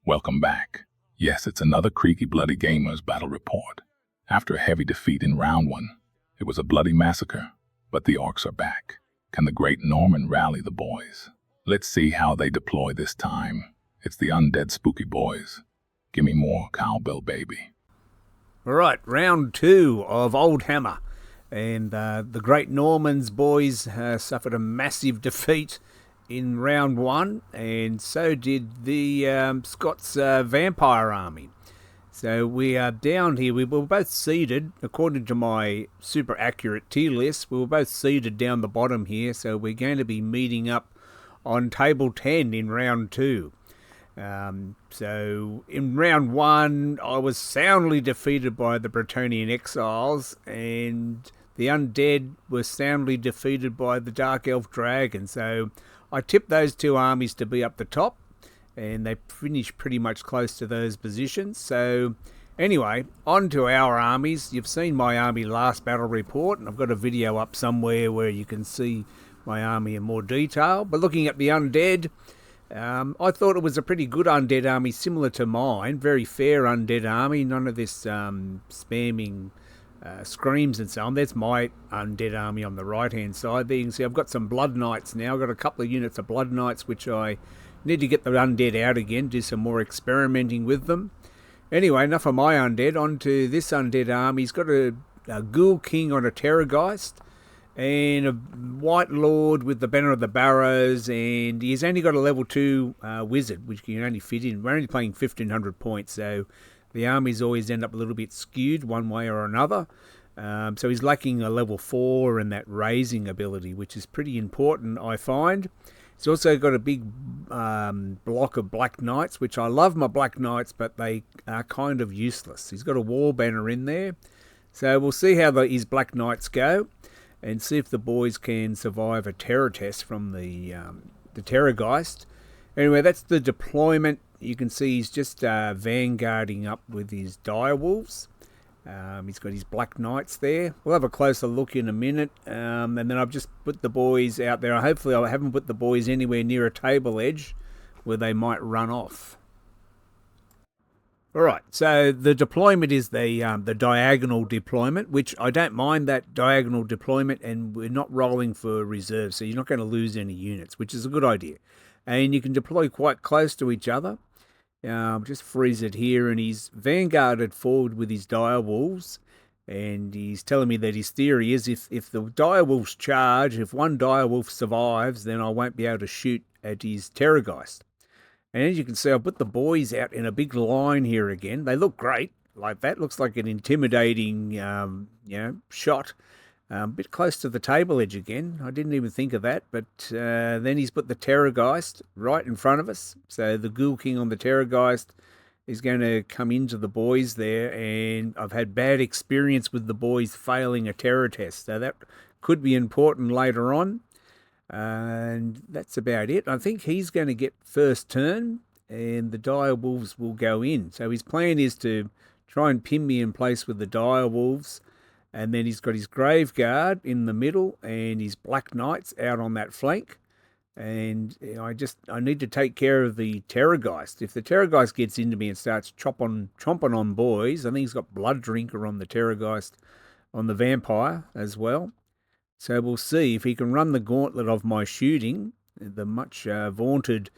Welcome back. Yes, it's another Creaky Bloody Gamers battle report. After a heavy defeat in round 1, it was a bloody massacre, but the Orcs are back. Can the great Norman rally the boys? Let's see how they deploy this time. It's the undead spooky boys. Give me more cowbell, baby. All right, round 2 of Old Hammer. And the Great Normans boys suffered a massive defeat in round 1, and so did the Scots vampire army. So we are down here. We were both seeded, according to my super accurate tier list, we were both seeded down the bottom here, so we're going to be meeting up on table 10 in round 2. So in round 1, I was soundly defeated by the Bretonnian exiles, and the undead were soundly defeated by the Dark Elf Dragon. So I tipped those two armies to be up the top, and they finished pretty much close to those positions. So anyway, on to our armies. You've seen my army last battle report, and I've got a video up somewhere where you can see my army in more detail. But looking at the undead, I thought it was a pretty good undead army, similar to mine. Very fair undead army, none of this spamming screams and so on. That's my undead army on the right hand side there. You can see I've got some blood knights now. I've got a couple of units of blood knights which I need to get the undead out again, do some more experimenting with them. Anyway, enough of my undead. On to this undead army. He's got a ghoul king on a terrorgeist and a white lord with the banner of the barrows, and he's only got a level 2 wizard which can only fit in. We're only playing 1500 points, so the armies always end up a little bit skewed one way or another. So he's lacking a level 4 and that raising ability, which is pretty important, I find. He's also got a big block of Black Knights, which I love my Black Knights, but they are kind of useless. He's got a war banner in there. So we'll see how his Black Knights go and see if the boys can survive a terror test from the Terrorgeist. Anyway, that's the deployment. You can see he's just vanguarding up with his direwolves. He's got his Black Knights there. We'll have a closer look in a minute. And then I've just put the boys out there. Hopefully I haven't put the boys anywhere near a table edge where they might run off. All right, so the deployment is the diagonal deployment, which I don't mind that diagonal deployment, and we're not rolling for reserves, so you're not going to lose any units, which is a good idea. And you can deploy quite close to each other. Just freeze it here, and he's vanguarded forward with his direwolves, and he's telling me that his theory is if the direwolves charge, if one direwolf survives, then I won't be able to shoot at his Terrorgeist. And as you can see, I've put the boys out in a big line here again. They look great, like that. Looks like an intimidating, shot. A bit close to the table edge again. I didn't even think of that. But then he's put the Terrorgeist right in front of us. So the Ghoul King on the Terrorgeist is going to come into the boys there. And I've had bad experience with the boys failing a terror test. So that could be important later on. And that's about it. I think he's going to get first turn and the direwolves will go in. So his plan is to try and pin me in place with the direwolves. And then he's got his Grave Guard in the middle and his Black Knights out on that flank. And I need to take care of the Terrorgeist. If the Terrorgeist gets into me and starts chomping on boys, I think he's got Blood Drinker on the Terrorgeist, on the Vampire as well. So we'll see if he can run the gauntlet of my shooting, the much vaunted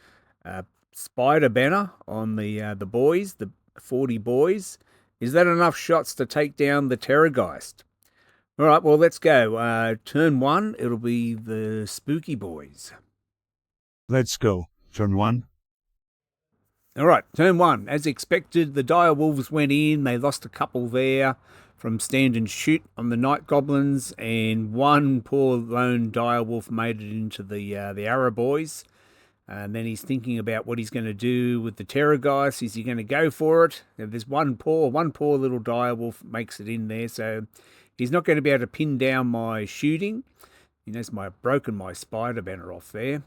spider banner on the boys, the 40 boys. Is that enough shots to take down the Terrorgeist? All right, well, let's go. Turn 1, it'll be the spooky boys. Let's go. Turn 1. All right, turn 1. As expected, the direwolves went in. They lost a couple there from stand and shoot on the night goblins, and one poor lone direwolf made it into the arrow boys. And then he's thinking about what he's going to do with the Terrorgeist. Is he going to go for it? There's one poor little direwolf makes it in there, so he's not going to be able to pin down my shooting. He knows broken my spider banner off there.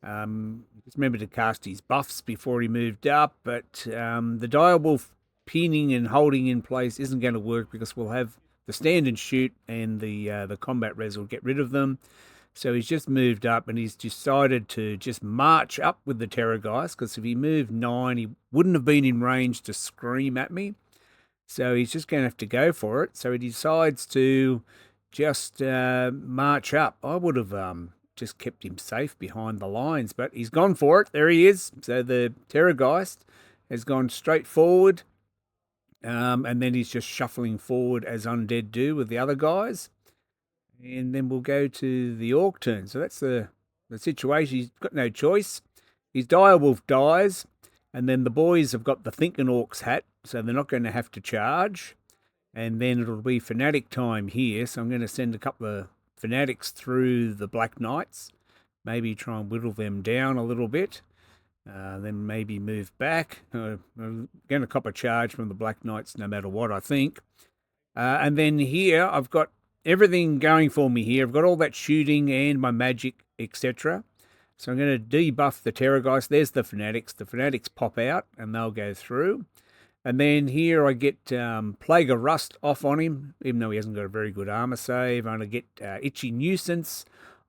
Just remember to cast his buffs before he moved up, but the direwolf pinning and holding in place isn't going to work because we'll have the stand and shoot and the combat res will get rid of them. So he's just moved up and he's decided to just march up with the Terrorgeist, because if he moved 9, he wouldn't have been in range to scream at me. So he's just going to have to go for it. So he decides to just march up. I would have just kept him safe behind the lines, but he's gone for it. There he is. So the Terrorgeist has gone straight forward, and then he's just shuffling forward as undead do with the other guys. And then we'll go to the Orc turn. So that's the situation. He's got no choice. His Direwolf dies, and then the boys have got the Thinking Orcs hat, so they're not going to have to charge. And then it'll be Fanatic time here, so I'm going to send a couple of Fanatics through the Black Knights, maybe try and whittle them down a little bit, then maybe move back. I'm going to cop a charge from the Black Knights no matter what, I think. And then here I've got everything going for me here. I've got all that shooting and my magic, etc. So I'm going to debuff the Terrorgeist. There's the Fanatics. The Fanatics pop out and they'll go through. And then here I get Plague of Rust off on him, even though he hasn't got a very good armor save. I'm going to get Itchy Nuisance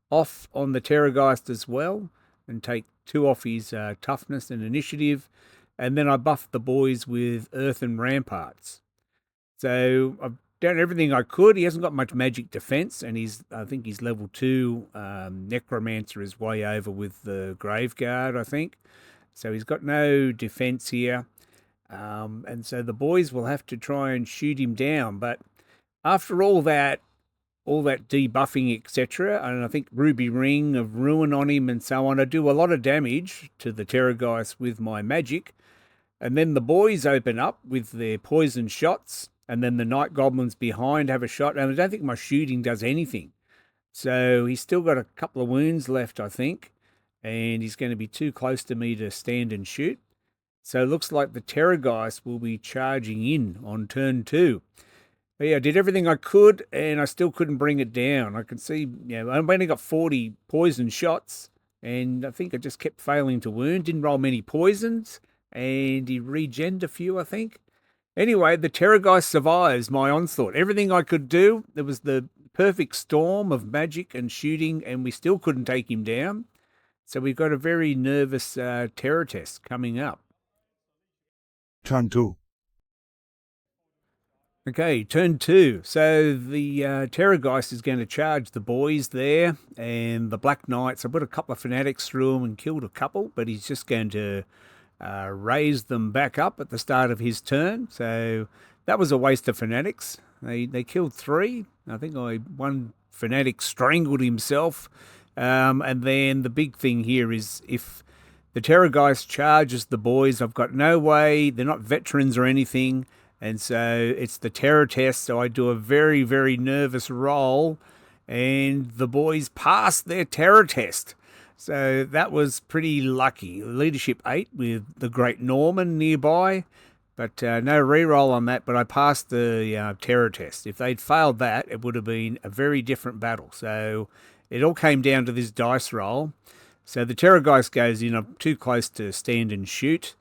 off on the Terrorgeist as well, and take 2 off his toughness and initiative. And then I buff the boys with Earthen Ramparts. So I've done everything I could. He hasn't got much magic defense, and I think he's level 2 Necromancer is way over with the Graveguard, I think. So he's got no defense here. And so the boys will have to try and shoot him down. But after all that debuffing, etc., and I think Ruby Ring of Ruin on him and so on, I do a lot of damage to the Terrorgeist with my magic. And then the boys open up with their poison shots, and then the Night Goblins behind have a shot, and I don't think my shooting does anything. So he's still got a couple of wounds left, I think, and he's going to be too close to me to stand and shoot. So it looks like the Terrorgeist will be charging in on turn 2. But yeah, I did everything I could, and I still couldn't bring it down. I can see, I've only got 40 poison shots, and I think I just kept failing to wound. Didn't roll many poisons, and he regened a few, I think. Anyway, the Terrorgeist survives my onslaught. Everything I could do, there was the perfect storm of magic and shooting, and we still couldn't take him down. So we've got a very nervous terror test coming up. Turn 2. Okay, turn 2. So the Terrorgeist is going to charge the boys there, and the Black Knights. I put a couple of Fanatics through him and killed a couple, but he's just going to raise them back up at the start of his turn. So that was a waste of Fanatics. They killed 3. I think one Fanatic strangled himself. And then the big thing here is if the Terrorgeist charges the boys, I've got no way. They're not veterans or anything. And so it's the terror test. So I do a very, very nervous roll, and the boys pass their terror test. So that was pretty lucky. Leadership 8 with the Great Norman nearby, but no reroll on that. But I passed the terror test. If they'd failed that, it would have been a very different battle. So it all came down to this dice roll. So the Terrorgeist goes in. I'm too close to stand and shoot,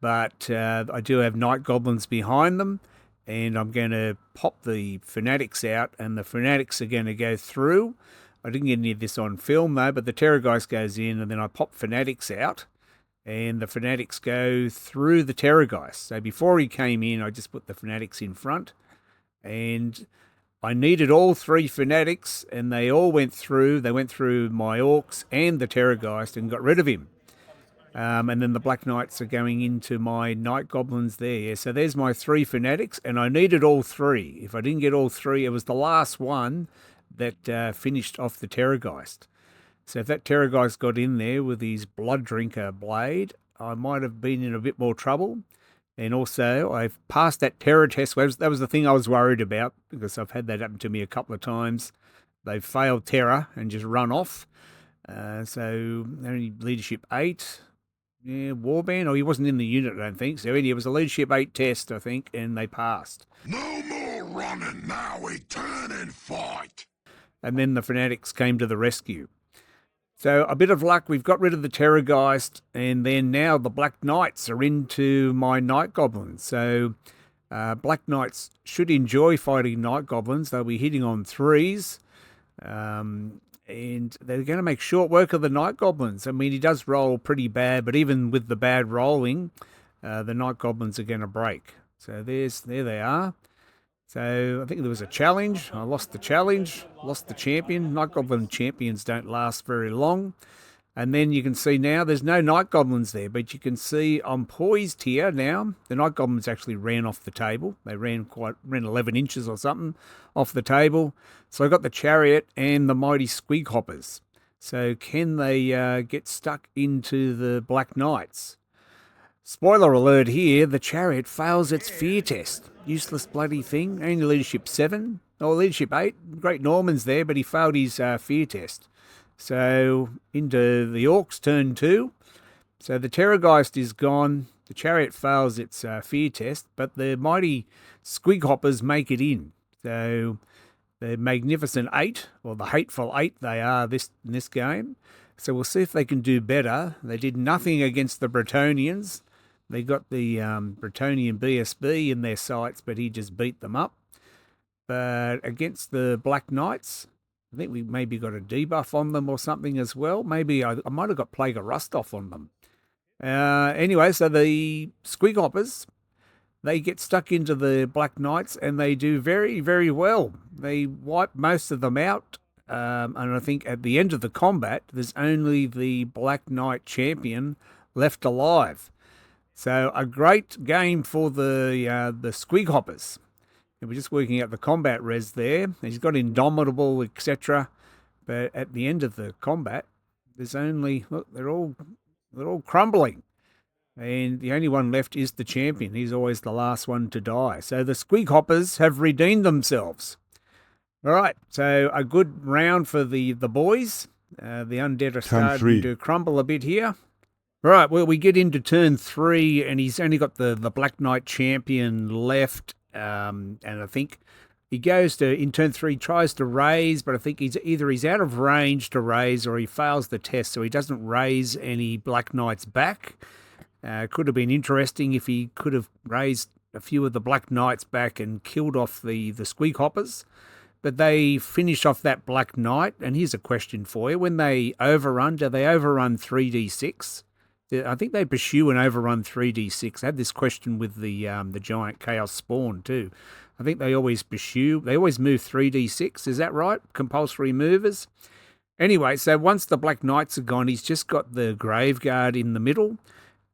but I do have Night Goblins behind them, and I'm going to pop the Fanatics out, and the Fanatics are going to go through. I didn't get any of this on film, though, but the Terrorgeist goes in, and then I pop Fanatics out, and the Fanatics go through the Terrorgeist. So before he came in, I just put the Fanatics in front, and I needed all 3 Fanatics, and they all went through. They went through my Orcs and the Terrorgeist and got rid of him. And then the Black Knights are going into my Night Goblins there. Yeah, so there's my 3 Fanatics, and I needed all 3. If I didn't get all 3, it was the last one that finished off the Terrorgeist. So if that Terrorgeist got in there with his Blood Drinker blade, I might have been in a bit more trouble. And also, I've passed that terror test. That was the thing I was worried about, because I've had that happen to me a couple of times. They've failed terror and just run off. So only leadership 8. Yeah, Warband. Oh, he wasn't in the unit, I don't think. So anyway, it was a leadership 8 test, I think, and they passed. No more running, now we turn and fight. And then the Fanatics came to the rescue. So a bit of luck, we've got rid of the Terrorgeist, and then now the Black Knights are into my Night Goblins. So Black Knights should enjoy fighting Night Goblins. They'll be hitting on 3s. And they're going to make short work of the Night Goblins. I mean, he does roll pretty bad, but even with the bad rolling, the Night Goblins are going to break. So there they are. So I think there was a challenge. I lost the challenge, lost the champion. Night Goblin champions don't last very long. And then you can see now there's no Night Goblins there, but you can see I'm poised here now. The Night Goblins actually ran off the table. They ran 11 inches or something off the table. So I got the Chariot and the Mighty Squig Hoppers. So can they get stuck into the Black Knights? Spoiler alert here, the Chariot fails its fear test. Useless bloody thing. Only leadership 7, or leadership 8. Great Norman's there, but he failed his fear test. So into the Orcs turn 2. So the Terrorgeist is gone. The Chariot fails its fear test, but the Mighty Squig Hoppers make it in. So the Magnificent 8, or the Hateful 8 they are in this game. So we'll see if they can do better. They did nothing against the Bretonnians. They got the Bretonnian BSB in their sights, but he just beat them up. But against the Black Knights, I think we maybe got a debuff on them or something as well. Maybe I might have got Plague of Rust off on them. Anyway, so the Squig Hoppers, they get stuck into the Black Knights and they do very, very well. They wipe most of them out. And I think at the end of the combat, there's only the Black Knight champion left alive. So a great game for the Squig Hoppers. And we're just working out the combat res there. He's got Indomitable, etc. But at the end of the combat, there's only, look, they're all crumbling. And the only one left is the champion. He's always the last one to die. So the Squig Hoppers have redeemed themselves. All right, so a good round for the boys. The undead are starting to crumble a bit here. Right, well, we get into turn 3, and he's only got the Black Knight champion left. And I think he goes to, in turn 3, tries to raise, but I think he's out of range to raise or he fails the test, so he doesn't raise any Black Knights back. Could have been interesting if he could have raised a few of the Black Knights back and killed off the Squig Hoppers. But they finish off that Black Knight, and here's a question for you. When they overrun, do they overrun 3d6? I think they pursue and overrun 3d6. I had this question with the giant Chaos Spawn too. I think they always pursue. They always move 3d6. Is that right? Compulsory movers. Anyway, so once the Black Knights are gone, he's just got the Graveguard in the middle,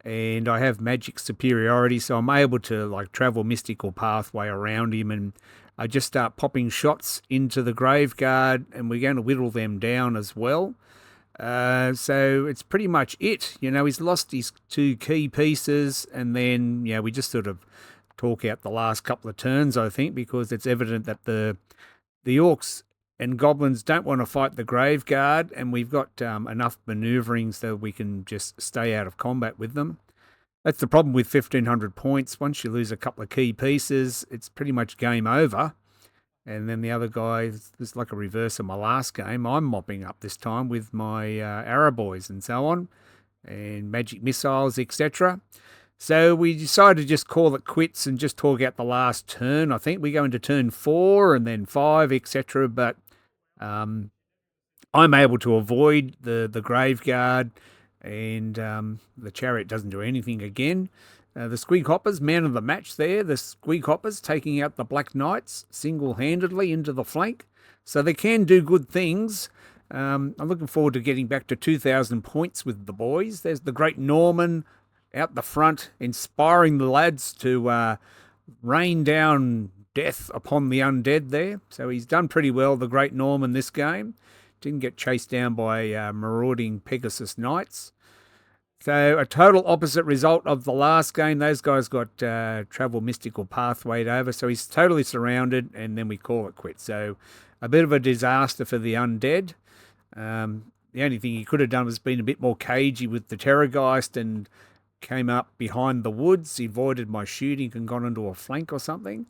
and I have magic superiority, so I'm able to like travel mystical pathway around him, and I just start popping shots into the Graveguard, and we're going to whittle them down as well. So it's pretty much it. You know, he's lost his 2 key pieces, and then, we just sort of talk out the last couple of turns, I think, because it's evident that the Orcs and Goblins don't want to fight the Graveguard, and we've got enough manoeuvring so we can just stay out of combat with them. That's the problem with 1,500 points. Once you lose a couple of key pieces, it's pretty much game over. And then the other guy, it's like a reverse of my last game. I'm mopping up this time with my Araboys and so on, and magic missiles, etc. So we decided to just call it quits and just talk out the last turn. I think we go into turn 4 and then 5, etc. But I'm able to avoid the Graveguard, and the Chariot doesn't do anything again. The Squig Hoppers, man of the match there. The Squig Hoppers taking out the Black Knights single-handedly into the flank. So they can do good things. I'm looking forward to getting back to 2,000 points with the boys. There's the Great Norman out the front, inspiring the lads to rain down death upon the undead there. So he's done pretty well, the Great Norman, this game. Didn't get chased down by marauding Pegasus Knights. So a total opposite result of the last game. Those guys got travel mystical pathwayed over, so he's totally surrounded, and then we call it quits. So a bit of a disaster for the undead. The only thing he could have done was been a bit more cagey with the Terrorgeist and came up behind the woods, avoided my shooting and gone into a flank or something.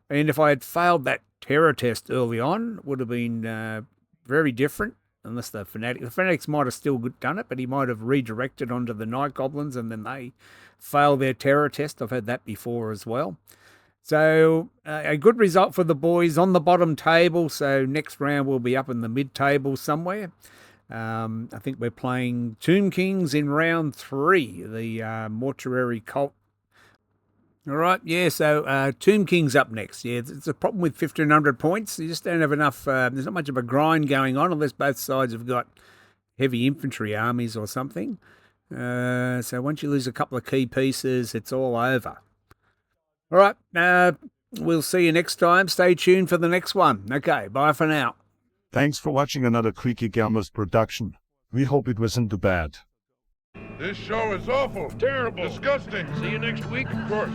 And if I had failed that terror test early on, it would have been very different. Unless the Fanatics might have still done it, but he might have redirected onto the Night Goblins and then they fail their terror test. I've had that before as well. So a good result for the boys on the bottom table. So next round we'll be up in the mid-table somewhere. I think we're playing Tomb Kings in round 3, the mortuary cult. All right, yeah, so Tomb King's up next. Yeah, it's a problem with 1,500 points. You just don't have enough, there's not much of a grind going on unless both sides have got heavy infantry armies or something. So once you lose a couple of key pieces, it's all over. All right, we'll see you next time. Stay tuned for the next one. Okay, bye for now. Thanks for watching another Creaky Gamers production. We hope it wasn't too bad. This show is awful. Terrible. Disgusting. See you next week. Of course.